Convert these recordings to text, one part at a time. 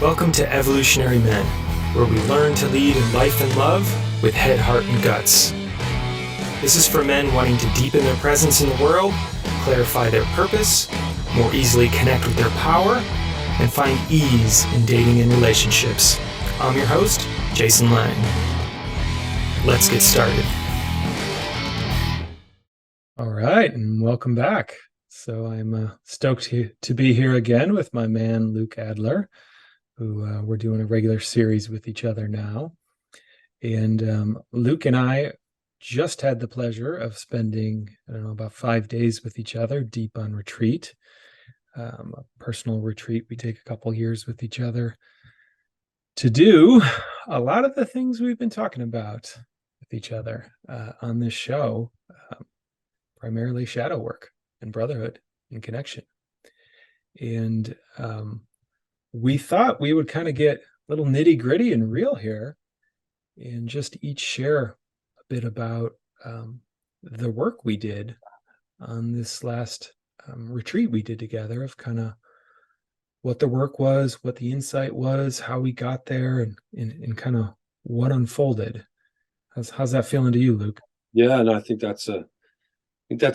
Welcome to Evolutionary Men, where we learn to lead in life and love with head, heart, and guts. This is for men wanting to deepen their presence in the world, clarify their purpose, more easily connect with their power, and find ease in dating and relationships. I'm your host, Jason Lang. Let's get started. All right, and welcome back. So I'm stoked to be here again with my man, Luke Adler, who we're doing a regular series with each other now. And Luke and I just had the pleasure of spending, about 5 days with each other, deep on retreat, a personal retreat. We take a couple years with each other to do a lot of the things we've been talking about with each other on this show, primarily shadow work and brotherhood and connection. And we thought we would kind of get a little nitty gritty and real here and just each share a bit about the work we did on this last retreat we did together, of kind of what the work was, what the insight was, how we got there, and kind of what unfolded. How's that feeling to you, Luke? Yeah, and I think that's a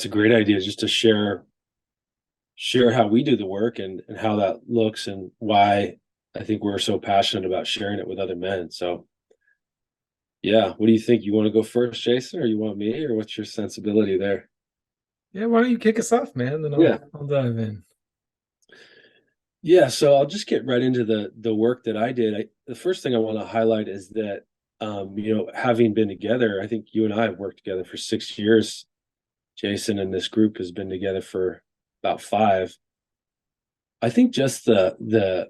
great idea, just to share how we do the work and how that looks, and why I think we're so passionate about sharing it with other men. So yeah, what do you think? You want to go first, Jason, or you want me, or what's your sensibility there? Yeah, why don't you kick us off, man? Then I'll dive in. Yeah, so I'll just get right into the work that I did. The first thing I want to highlight is that having been together, I think you and I have worked together for 6 years. Jason and this group has been together for about 5. I think just the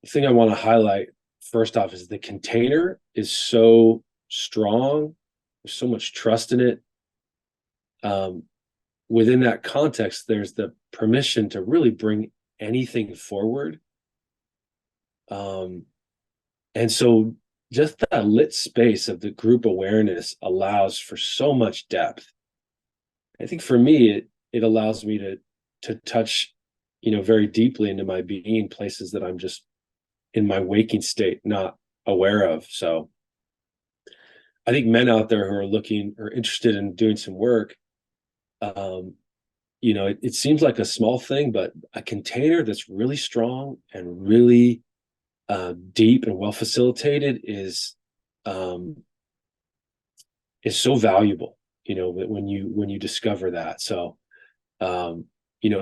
thing I want to highlight first off is the container is so strong. There's so much trust in it. Within that context, there's the permission to really bring anything forward. And so just that lit space of the group awareness allows for so much depth. I think for me, it allows me to touch, very deeply into my being, places that I'm just in my waking state not aware of. So I think men out there who are looking or interested in doing some work, it seems like a small thing, but a container that's really strong and really deep and well facilitated is so valuable. When you discover that. So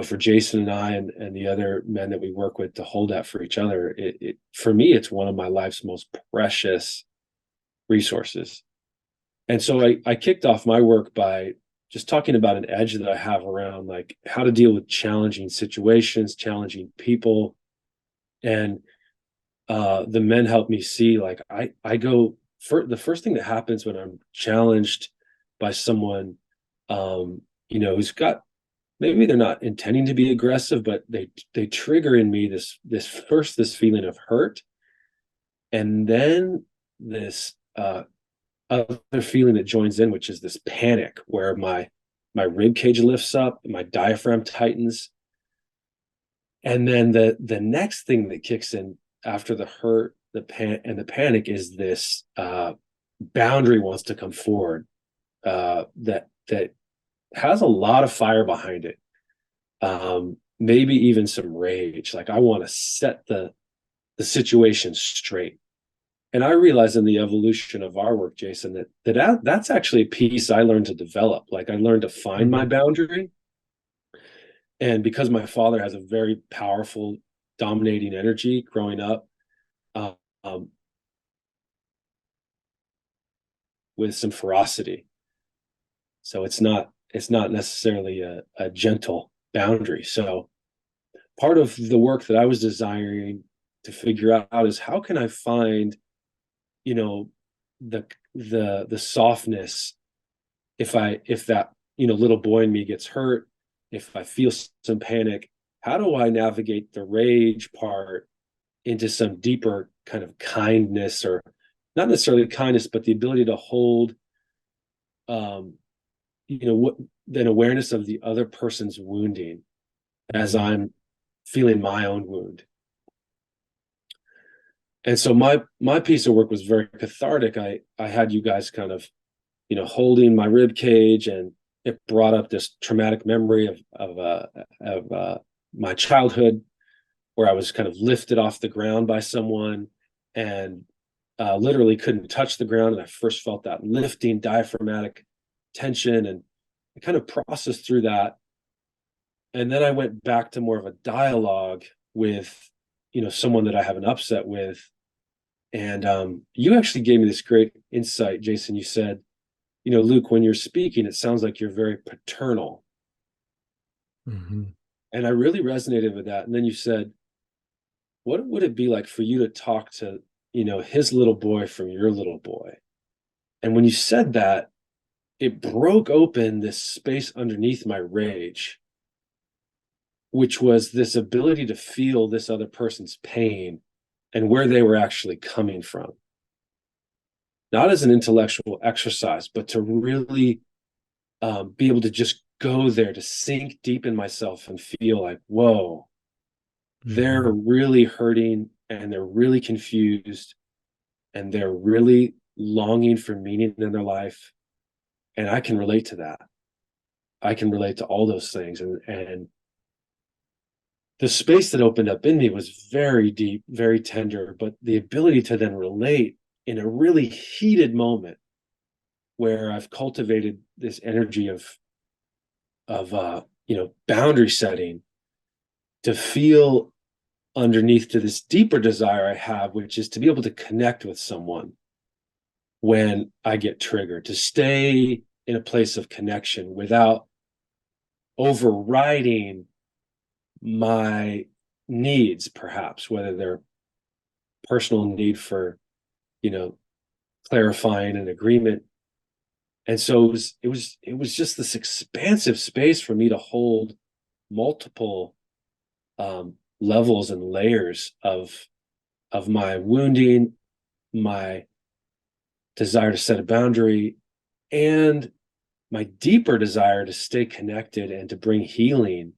for Jason and I and the other men that we work with, to hold that for each other, it for me, it's one of my life's most precious resources. And so I kicked off my work by just talking about an edge that I have around, like, how to deal with challenging situations, challenging people. And the men help me see, like, I go for the first thing that happens when I'm challenged by someone, who's got, maybe they're not intending to be aggressive, but they trigger in me this feeling of hurt, and then this other feeling that joins in, which is this panic, where my rib cage lifts up, my diaphragm tightens, and then the next thing that kicks in after the hurt, the panic, is this boundary wants to come forward, that has a lot of fire behind it, maybe even some rage. Like, I want to set the situation straight. And I realized in the evolution of our work, Jason, that's actually a piece I learned to develop. Like, I learned to find my boundary. And because my father has a very powerful, dominating energy growing up, with some ferocity. So it's not necessarily a gentle boundary. So part of the work that I was desiring to figure out is, how can I find, the softness, if that, little boy in me gets hurt, if I feel some panic, how do I navigate the rage part into some deeper kind of kindness, or not necessarily kindness, but the ability to hold, what an awareness of the other person's wounding as I'm feeling my own wound. And so my piece of work was very cathartic. I had you guys kind of, holding my rib cage, and it brought up this traumatic memory of my childhood, where I was kind of lifted off the ground by someone, and literally couldn't touch the ground. And I first felt that lifting diaphragmatic tension, and I kind of processed through that. And then I went back to more of a dialogue with, someone that I have an upset with. And you actually gave me this great insight, Jason. You said, Luke, when you're speaking, it sounds like you're very paternal. Mm-hmm. And I really resonated with that. And then you said, what would it be like for you to talk to, his little boy from your little boy? And when you said that, it broke open this space underneath my rage, which was this ability to feel this other person's pain and where they were actually coming from. Not as an intellectual exercise, but to really be able to just go there, to sink deep in myself and feel like, whoa, they're really hurting, and they're really confused, and they're really longing for meaning in their life. And I can relate to that. I can relate to all those things. And the space that opened up in me was very deep, very tender, but the ability to then relate in a really heated moment where I've cultivated this energy of boundary setting, to feel underneath to this deeper desire I have, which is to be able to connect with someone when I get triggered, to stay in a place of connection without overriding my needs, perhaps, whether they're personal need for, clarifying an agreement. And so it was just this expansive space for me to hold multiple levels and layers of my wounding, my desire to set a boundary, and my deeper desire to stay connected and to bring healing,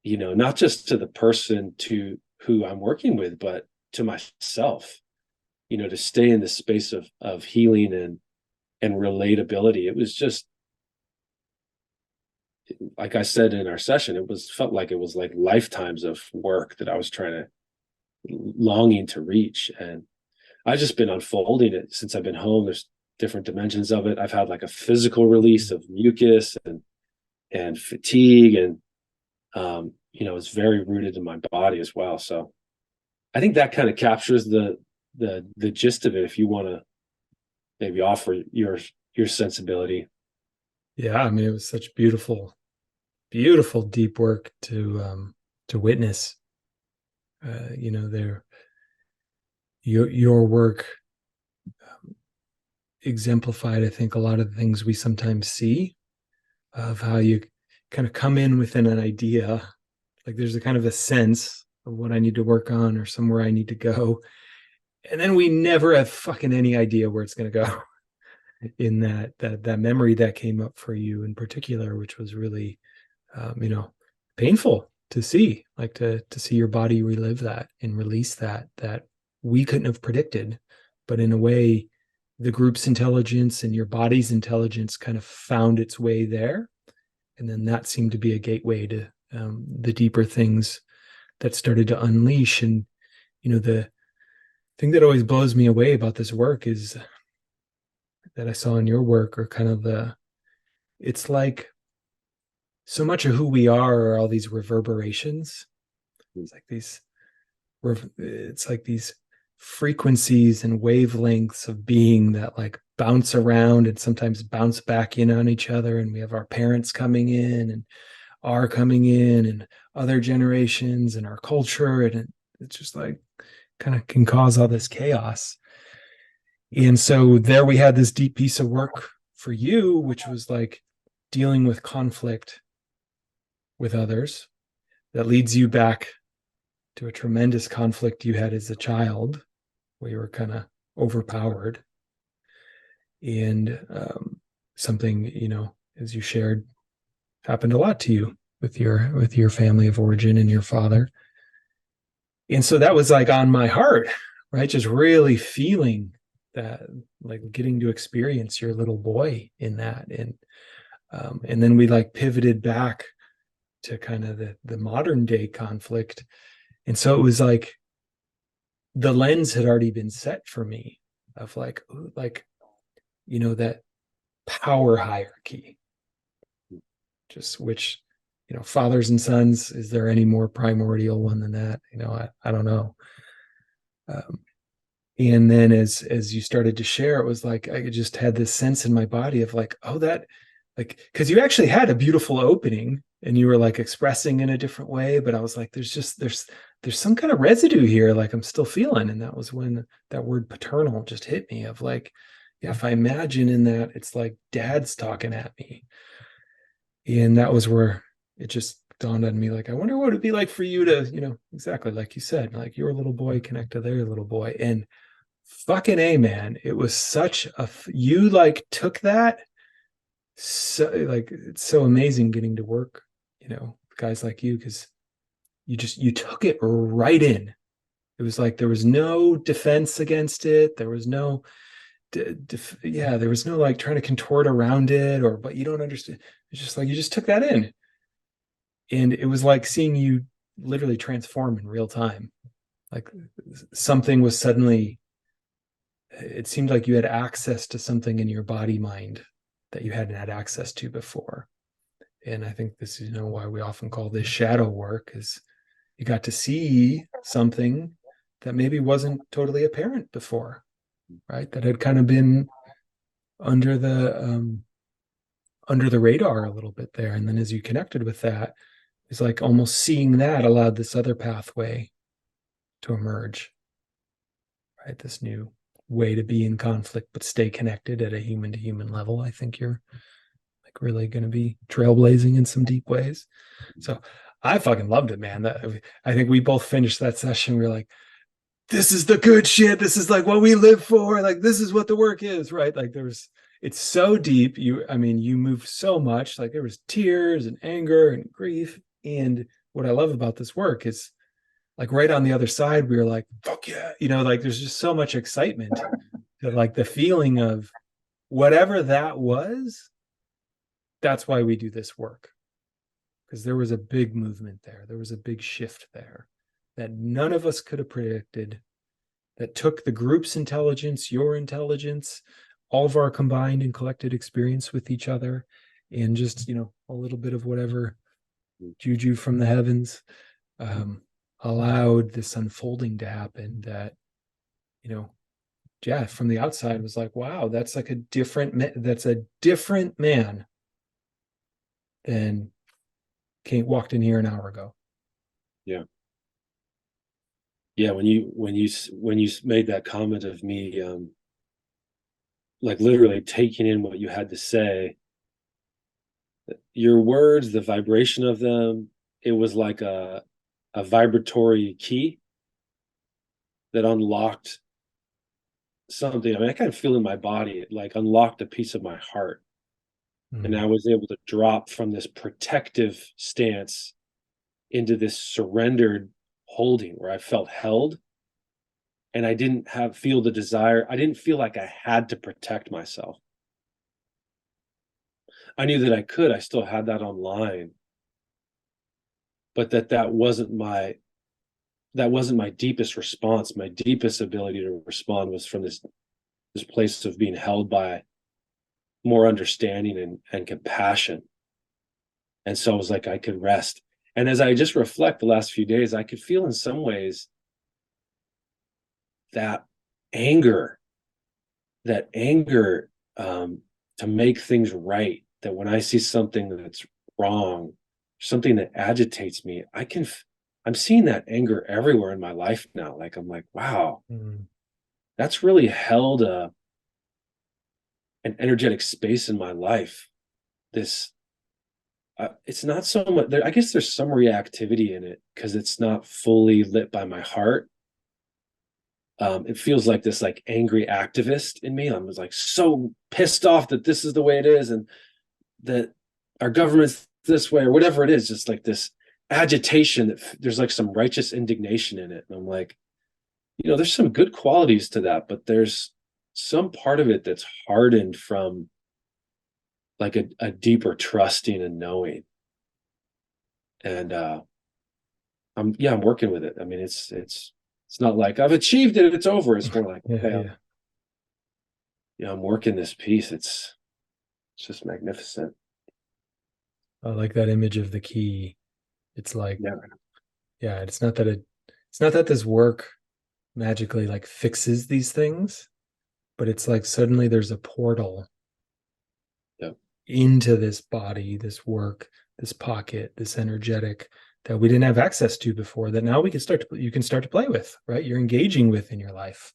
not just to the person to who I'm working with, but to myself, to stay in the space of healing and relatability. It was just, like I said in our session, felt like it was like lifetimes of work that I was longing to reach. And I've just been unfolding it since I've been home. There's different dimensions of it. I've had like a physical release of mucus and fatigue, and it's very rooted in my body as well. So I think that kind of captures the gist of it. If you want to maybe offer your sensibility. Yeah, I mean, it was such beautiful deep work to witness. Your work exemplified, I think, a lot of the things we sometimes see, of how you kind of come in within an idea, like there's a kind of a sense of what I need to work on or somewhere I need to go, and then we never have fucking any idea where it's going to go. In that memory that came up for you in particular, which was really painful to see, like to see your body relive that and release that we couldn't have predicted, but in a way the group's intelligence and your body's intelligence kind of found its way there, and then that seemed to be a gateway to the deeper things that started to unleash. And the thing that always blows me away about this work is that I saw in your work, or kind of it's like so much of who we are all these reverberations. It's like these frequencies and wavelengths of being that like bounce around and sometimes bounce back in on each other. And we have our parents coming in and are coming in, and other generations, and our culture. And it's just like kind of can cause all this chaos. And so there we had this deep piece of work for you, which was like dealing with conflict with others that leads you back to a tremendous conflict you had as a child, where you were kind of overpowered. And something, as you shared, happened a lot to you with your family of origin and your father. And so that was like on my heart right? Just really feeling that, like getting to experience your little boy in that. And then we like pivoted back to kind of the modern day conflict. And so it was like the lens had already been set for me of like, that power hierarchy, just which, fathers and sons, is there any more primordial one than that? I don't know. Um, and then as you started to share, it was like I just had this sense in my body of like, oh, that, like, because you actually had a beautiful opening and you were like expressing in a different way, but I was like, there's some kind of residue here, like I'm still feeling. And that was when that word paternal just hit me of like, yeah, if I imagine in that, it's like dad's talking at me. And that was where it just dawned on me, like, I wonder what it'd be like for you to, exactly like you said, like your little boy connect to their little boy. And fucking A, man, it was such you like took that. So like, it's so amazing getting to work, guys like you, because you took it right in. It was like there was no defense against it. There was no there was no like trying to contort around it, but you don't understand. It's just like you just took that in. And it was like seeing you literally transform in real time. Like something was suddenly, it seemed like you had access to something in your body mind that you hadn't had access to before. And I think this is, why we often call this shadow work, is you got to see something that maybe wasn't totally apparent before, right? That had kind of been under the radar a little bit there. And then as you connected with that, it's like almost seeing that allowed this other pathway to emerge, right? This new way to be in conflict but stay connected at a human to human level. I think you're like really going to be trailblazing in some deep ways. So I fucking loved it, man. I think we both finished that session. We were like, this is the good shit. This is like what we live for. Like, this is what the work is, right? Like it's so deep. You move so much. Like there was tears and anger and grief. And what I love about this work is like right on the other side, we were like, fuck yeah. Like there's just so much excitement that like the feeling of whatever that was, that's why we do this work. Because there was a big movement there. There was a big shift there that none of us could have predicted, that took the group's intelligence, your intelligence, all of our combined and collected experience with each other, and just, a little bit of whatever juju from the heavens allowed this unfolding to happen that, yeah, from the outside was like, wow, that's like that's a different man than walked in here an hour ago. Yeah. Yeah. When you made that comment of me, like literally taking in what you had to say, your words, the vibration of them, it was like a vibratory key that unlocked something. I mean, I kind of feel in my body, it like unlocked a piece of my heart. And I was able to drop from this protective stance into this surrendered holding where I felt held. And I didn't feel the desire. I didn't feel like I had to protect myself. I knew that I could. I still had that online. But that wasn't my deepest response. My deepest ability to respond was from this place of being held by more understanding and compassion. And so it was like I could rest. And as I just reflect the last few days, I could feel in some ways that anger, to make things right, that when I see something that's wrong, something that agitates me, I'm seeing that anger everywhere in my life now. Like, I'm like, wow, that's really held an energetic space in my life. It's not so much, I guess there's some reactivity in it because it's not fully lit by my heart. It feels like this like angry activist in me. I'm just like so pissed off that this is the way it is and that our government's this way or whatever it is, just like this agitation that there's like some righteous indignation in it. And I'm like, there's some good qualities to that, but there's some part of it that's hardened from like a deeper trusting and knowing. And I'm working with it. I mean, it's not like I've achieved it, it's over. It's more like, Yeah, okay, yeah. I'm working this piece. It's just magnificent. I like that image of the key. It's like, Yeah. yeah, it's not that this work magically like fixes these things, but it's like suddenly there's a portal Yeah. into this body, this work, this pocket, this energetic that we didn't have access to before, that now you can start to play with, right? You're engaging with in your life,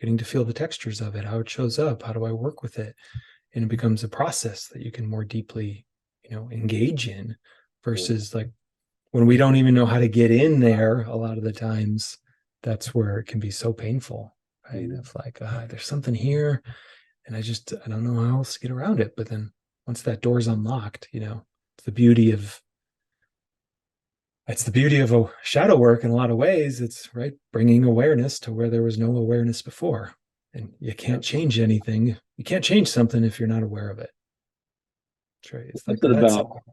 getting to feel the textures of it, how it shows up, how do I work with it? And it becomes a process that you can more deeply, engage in, versus like when we don't even know how to get in there a lot of the times. That's where it can be so painful, right? Mhm. Of like, there's something here and I don't know how else to get around it. But then once that door's unlocked, it's the beauty of a shadow work in a lot of ways. It's right, bringing awareness to where there was no awareness before. And you Yeah. can't change anything. You can't change something if you're not aware of it. That's right. It's like Something that about simple.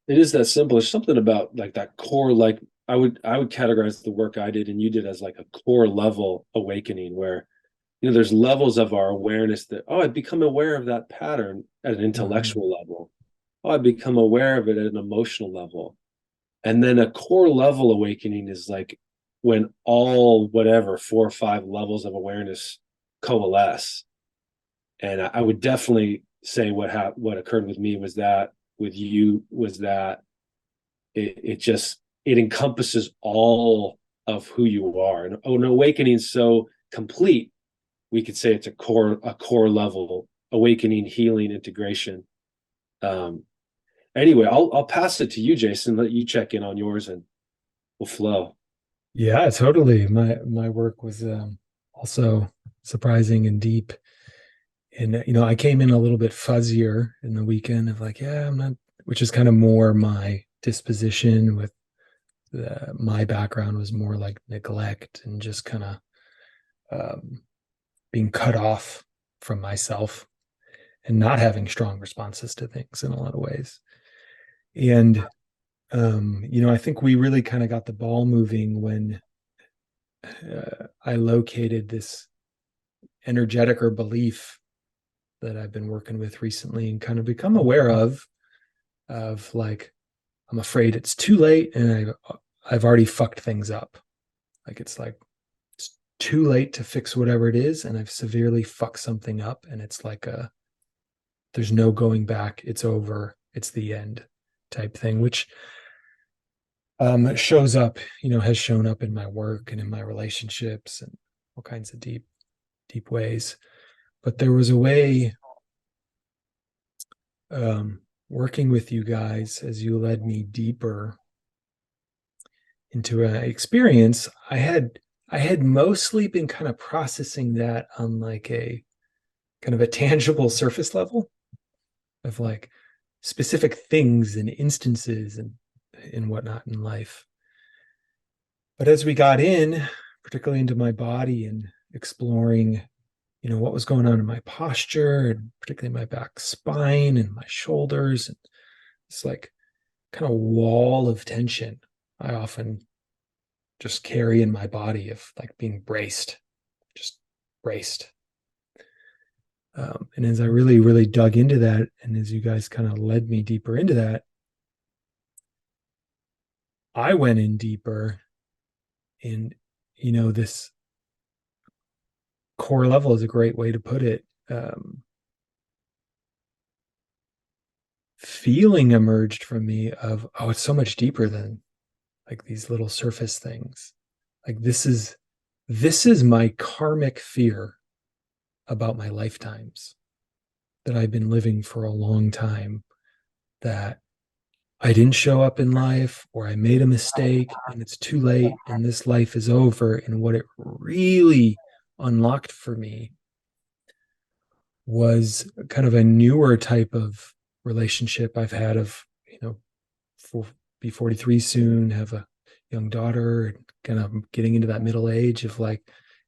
it is that simple. There's something about like that core, like I would categorize the work I did and you did as like a core level awakening where there's levels of our awareness that, oh, I've become aware of that pattern at an Mhm. intellectual level. Oh, I've become aware of it at an emotional level. And then a core level awakening is like when all whatever 4 or 5 levels of awareness coalesce. And I would definitely say what occurred with me was that, with you was that it encompasses all of who you are. And an awakening so complete, we could say it's a core level awakening, healing, integration. Um, anyway, I'll pass it to you, Jason. Let you check in on yours, and we'll flow. Yeah, totally. My work was also surprising and deep. And I came in a little bit fuzzier in the weekend of like, yeah, I'm not, which is kind of more my disposition. With my background was more like neglect and just kind of um, being cut off from myself and not having strong responses to things in a lot of ways. And I think we really kind of got the ball moving when I located this energetic or belief that I've been working with recently and kind of become aware of like, I'm afraid it's too late and I've already fucked things up. Like it's too late to fix whatever it is, and I've severely fucked something up, and it's like there's no going back. It's over. It's the end type thing, which shows up, has shown up in my work and in my relationships and all kinds of deep ways. But there was a way, working with you guys as you led me deeper into an experience. I had mostly been kind of processing that on like a kind of a tangible surface level of like specific things and instances and whatnot in life. But as we got in, particularly into my body and exploring, what was going on in my posture and particularly my back spine and my shoulders, and it's like kind of wall of tension I often just carry in my body of like being braced, just braced. And as I really, really dug into that, and as you guys kind of led me deeper into that, I went in deeper. And, this core level is a great way to put it. Feeling emerged from me of, oh, it's so much deeper than like these little surface things. Like this is my karmic fear about my lifetimes that I've been living for a long time, that I didn't show up in life or I made a mistake and it's too late and this life is over. And what it really unlocked for me was kind of a newer type of relationship I've had of, for, be 43 soon, have a young daughter, and kind of getting into that middle age of like,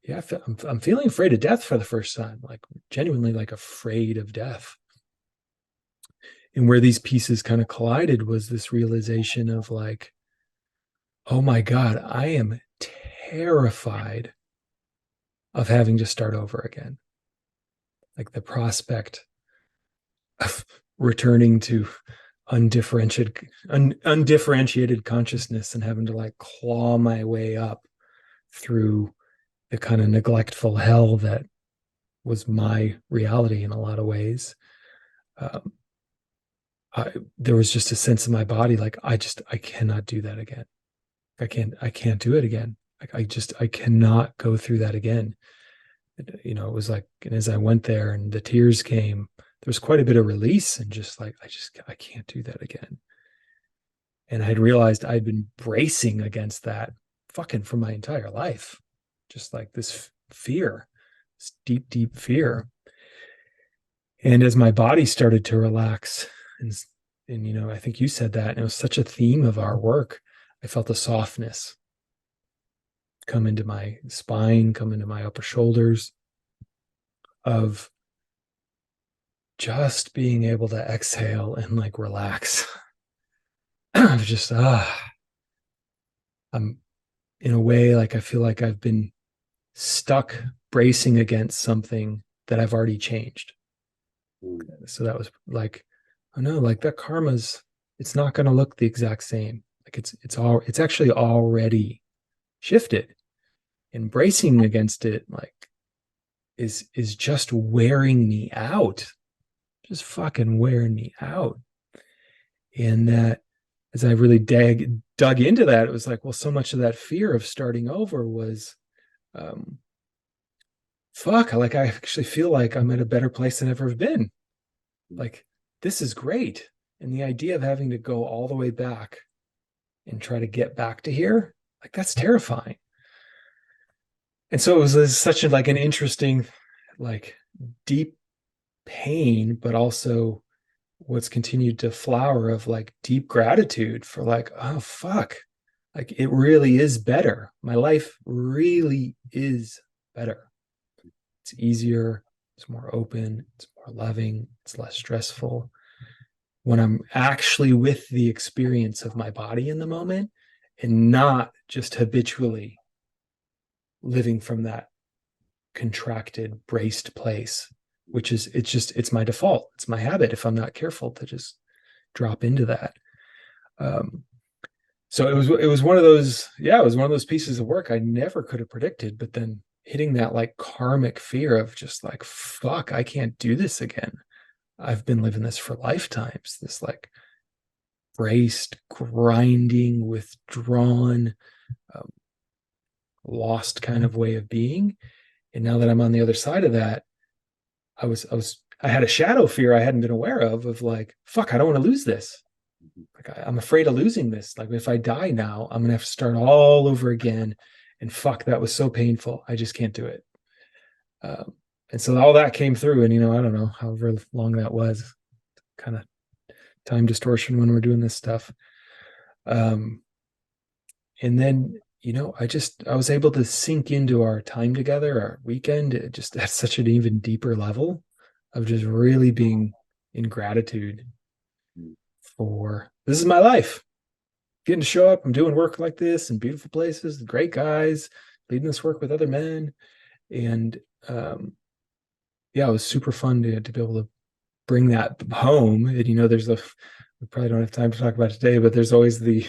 yeah, I'm feeling afraid of death for the first time, like genuinely like afraid of death. And where these pieces kind of collided was this realization of like, oh my God, I am terrified of having to start over again. Like the prospect of returning to undifferentiated consciousness and having to like claw my way up through the kind of neglectful hell that was my reality in a lot of ways. Um, there was just a sense in my body like I cannot do that again. I can't do it again. Like I cannot go through that again. It was like, and as I went there and the tears came, there was quite a bit of release and just like I can't do that again. And I had realized I'd been bracing against that fucking for my entire life, just like this fear, this deep, deep fear. And as my body started to relax, and I think you said that, and it was such a theme of our work. I felt a softness come into my spine, come into my upper shoulders, of just being able to exhale and like relax. Of just I'm in a way like I feel like I've been stuck bracing against something that I've already changed. So that was like, oh no, like that karma's, it's not going to look the exact same. Like it's actually already shifted. And bracing against it like is just wearing me out, just fucking wearing me out. And that as I really dug into that, it was like, well, so much of that fear of starting over was um fuck, like I actually feel like I'm at a better place than I've ever been. Like this is great. And the idea of having to go all the way back and try to get back to here, like that's terrifying. And so it was such a like an interesting, like deep pain, but also what's continued to flower of like deep gratitude for like, oh fuck, like it really is better. My life really is better. It's easier, it's more open, it's more loving, it's less stressful. When I'm actually with the experience of my body in the moment and not just habitually living from that contracted, braced place, which is it's my default. It's my habit if I'm not careful to just drop into that. Um, so it was one of those, yeah, it was one of those pieces of work I never could have predicted, but then hitting that like karmic fear of just like, fuck, I can't do this again. I've been living this for lifetimes, this like braced, grinding, withdrawn, um, lost kind of way of being. And now that I'm on the other side of that, I had a shadow fear I hadn't been aware of like, fuck, I don't want to lose this. Like I'm afraid of losing this. Like if I die now, I'm gonna have to start all over again. And fuck, that was so painful. I just can't do it. Um, and so all that came through, and I don't know however long that was, kind of time distortion when we're doing this stuff. Um, and then I was able to sink into our time together, our weekend, just at such an even deeper level of just really being in gratitude for this is my life. Getting to show up, I'm doing work like this in beautiful places, great guys, leading this work with other men. And yeah, it was super fun to be able to bring that home. And we probably don't have time to talk about it today, but there's always the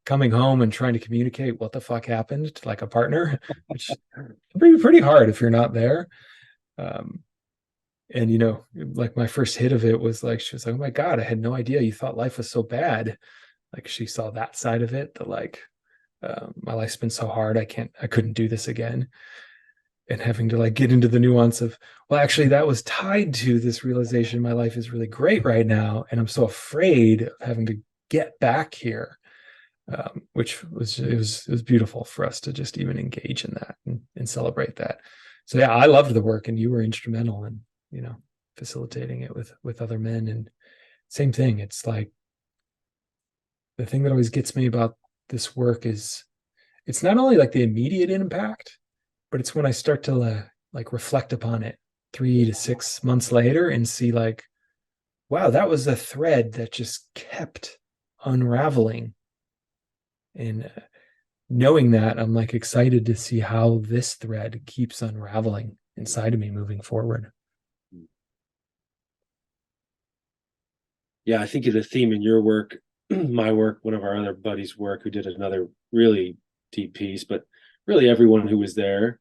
coming home and trying to communicate what the fuck happened to like a partner, which can be pretty hard if you're not there. Um, and like my first hit of it was like, she was like, oh my God, I had no idea you thought life was so bad. Like she saw that side of it, that like my life's been so hard, I couldn't do this again. And having to like get into the nuance of, well, actually that was tied to this realization my life is really great right now, and I'm so afraid of having to get back here. Which was beautiful for us to just even engage in that and celebrate that. So yeah, I loved the work, and you were instrumental in facilitating it with other men. And same thing, it's like the thing that always gets me about this work is it's not only like the immediate impact, but it's when I start to like reflect upon it 3 to 6 months later and see like, wow, that was a thread that just kept unraveling. And knowing that, I'm like excited to see how this thread keeps unraveling inside of me moving forward. Yeah, I think of the theme in your work, my work, one of our other buddies' work, who did another really deep piece, but really everyone who was there.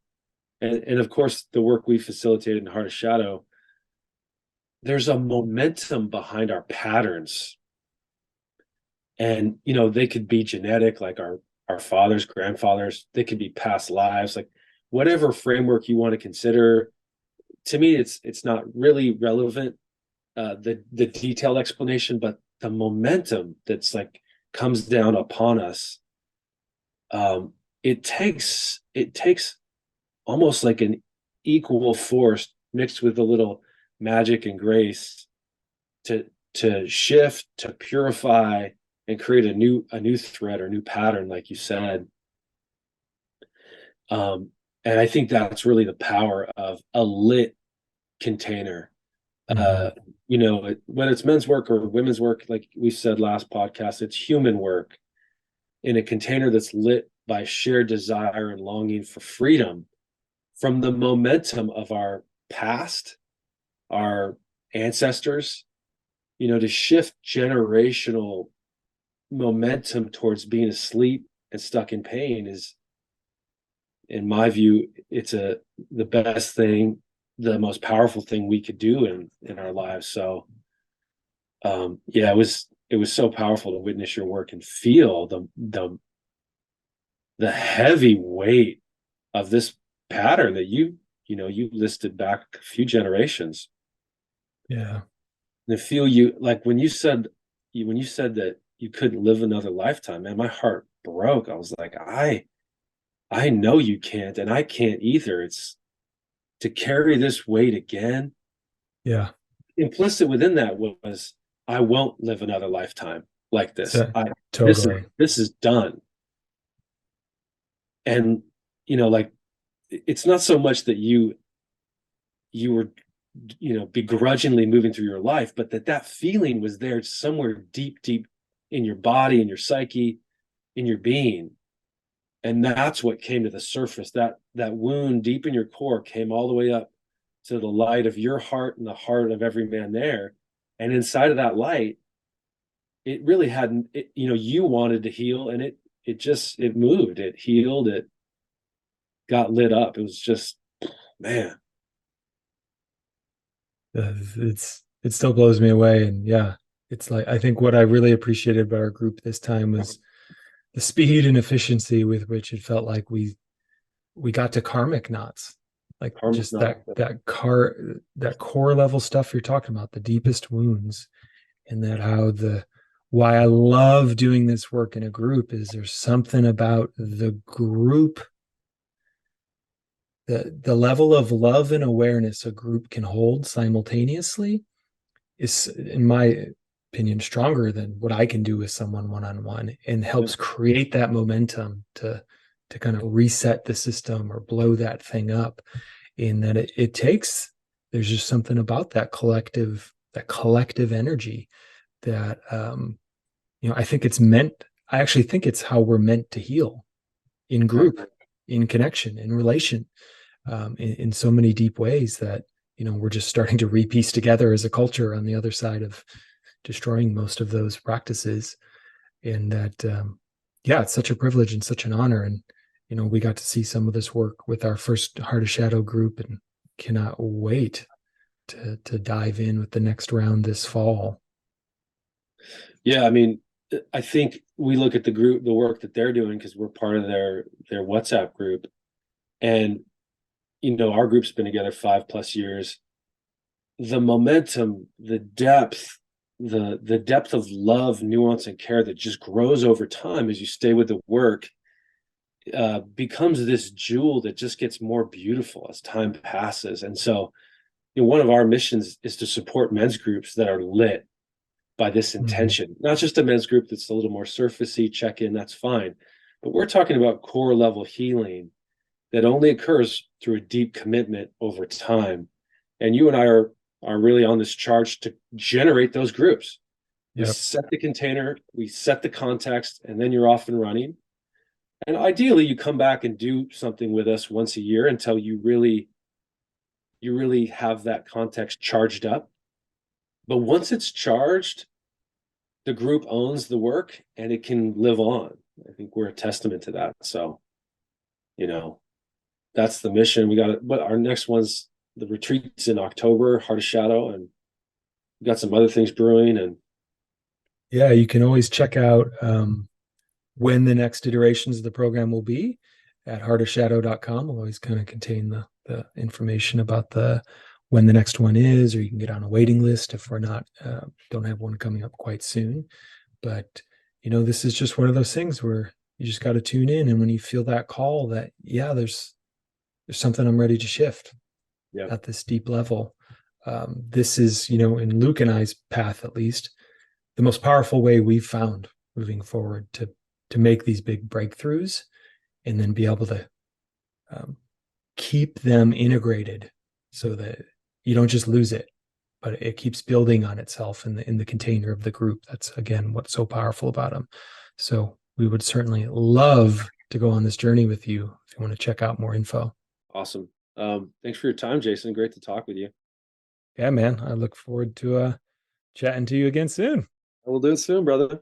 And of course, the work we facilitated in Heart of Shadow, there's a momentum behind our patterns. And, they could be genetic, like our fathers, grandfathers, they could be past lives, like whatever framework you want to consider. To me, it's not really relevant, the detailed explanation, but the momentum that's like comes down upon us. It takes almost like an equal force mixed with a little magic and grace to shift, to purify, and create a new thread or new pattern, like you said. And I think that's really the power of a lit container. Mm-hmm. uh whether it's men's work or women's work, like we said last podcast, it's human work in a container that's lit by shared desire and longing for freedom from the momentum of our past, our ancestors, to shift generational momentum towards being asleep and stuck in pain is, in my view, it's the best thing, the most powerful thing we could do in our lives. So yeah, it was so powerful to witness your work and feel the heavy weight of this pattern that you listed back a few generations. Yeah. And feel you, like when you said that you couldn't live another lifetime, man, my heart broke. I was like, I know you can't, and I can't either. It's to carry this weight again. Yeah. Implicit within that was, I won't live another lifetime like this. So I this is totally. this is done. And like, it's not so much that you were begrudgingly moving through your life, but that feeling was there somewhere deep, deep in your body, in your psyche, in your being. And that's what came to the surface. That wound deep in your core came all the way up to the light of your heart and the heart of every man there. And inside of that light, it really hadn't, you wanted to heal, and it moved, it healed, it got lit up. It was just, man. It still blows me away. And yeah, it's like I think what I really appreciated about our group this time was the speed and efficiency with which it felt like we got to karmic knots, like Karma's just not. that core level stuff you're talking about, the deepest wounds. And that how the why I love doing this work in a group is there's something about the group, the level of love and awareness a group can hold simultaneously is, in my opinion, stronger than what I can do with someone one-on-one, and helps create that momentum to kind of reset the system or blow that thing up. In that it takes, there's just something about that collective energy that I think it's meant, I actually think it's how we're meant to heal, in group, in connection, in relation, in so many deep ways that we're just starting to repiece together as a culture on the other side of destroying most of those practices. And that yeah, it's such a privilege and such an honor. And we got to see some of this work with our first Heart of Shadow group, and cannot wait to dive in with the next round this fall. Yeah, I mean, I think we look at the work that they're doing, because we're part of their WhatsApp group. And our group's been together 5+ years. The momentum, the depth, the depth of love, nuance, and care that just grows over time as you stay with the work, becomes this jewel that just gets more beautiful as time passes. And so, one of our missions is to support men's groups that are lit by this Mm-hmm. intention, not just a men's group that's a little more surfacey, check in, that's fine. But we're talking about core level healing that only occurs through a deep commitment over time. And you and I are really on this charge to generate those groups. We Yep. set the container, we set the context, and then you're off and running. And ideally, you come back and do something with us once a year until you really have that context charged up. But once it's charged, the group owns the work and it can live on. I think we're a testament to that. So, you know, that's the mission. We got it. But our next one's the retreats in October, Heart of Shadow, and we got some other things brewing. And Yeah, you can always check out when the next iterations of the program will be at heartofshadow.com. Will always kind of contain the information about when the next one is, or you can get on a waiting list if we're not don't have one coming up quite soon. But this is just one of those things where you just got to tune in, and when you feel that call that, yeah, there's something I'm ready to shift yeah, at this deep level. This is, in Luke and I's path, at least, the most powerful way we've found moving forward to make these big breakthroughs, and then be able to keep them integrated so that you don't just lose it, but it keeps building on itself in the container of the group. That's, again, what's so powerful about them. So we would certainly love to go on this journey with you if you want to check out more info. awesome. Thanks for your time, Jason. Great to talk with you. Yeah, man. I look forward to chatting to you again soon. We'll do it soon, brother.